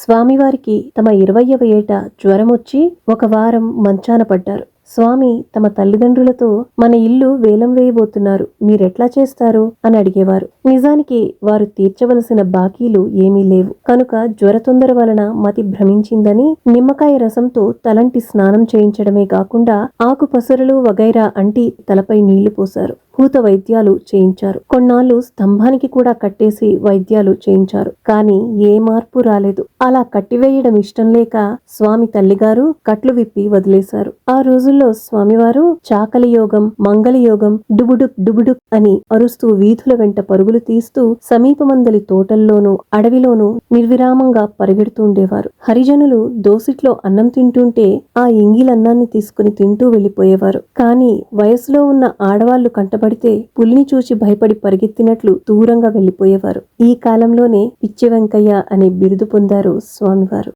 స్వామివారికి తమ 20వ ఏట జ్వరమొచ్చి ఒక వారం మంచాన పడ్డారు. స్వామి తమ తల్లిదండ్రులతో మన ఇల్లు వేలం వేయబోతున్నారు, మీరెట్లా చేస్తారు అని అడిగేవారు. నిజానికి వారు తీర్చవలసిన బాకీలు ఏమీ లేవు కనుక జ్వర తొందర వలన మతి భ్రమించిందని నిమ్మకాయ రసంతో తలంటి స్నానం చేయించడమే కాకుండా ఆకు పసరులు వగైరా అంటి తలపై నీళ్లు పోశారు. భూత వైద్యాలు చేయించారు. కొన్నాళ్లు స్తంభానికి కూడా కట్టేసి వైద్యాలు చేయించారు. కానీ ఏ మార్పు రాలేదు. అలా కట్టివేయడం ఇష్టం లేక స్వామి తల్లిగారు కట్లు విప్పి వదిలేశారు. ఆ రోజుల్లో స్వామివారు చాకలి యోగం, మంగళ యోగం, డుబుడుక్ డుబుడుక్ అని అరుస్తూ వీధుల వెంట పరుగులు తీస్తూ సమీపమందలి తోటల్లోనూ అడవిలోనూ నిర్విరామంగా పరిగెడుతూ ఉండేవారు. హరిజనులు దోసిట్లో అన్నం తింటుంటే ఆ ఇంగిలన్నాన్ని తీసుకుని తింటూ వెళ్లిపోయేవారు. కానీ వయసులో ఉన్న ఆడవాళ్లు కంటబడితే పులిని చూసి భయపడి పరిగెత్తినట్లు దూరంగా వెళ్లిపోయేవారు. ఈ కాలంలోనే పిచ్చి వెంకయ్య అనే బిరుదు పొందారు స్వామివారు.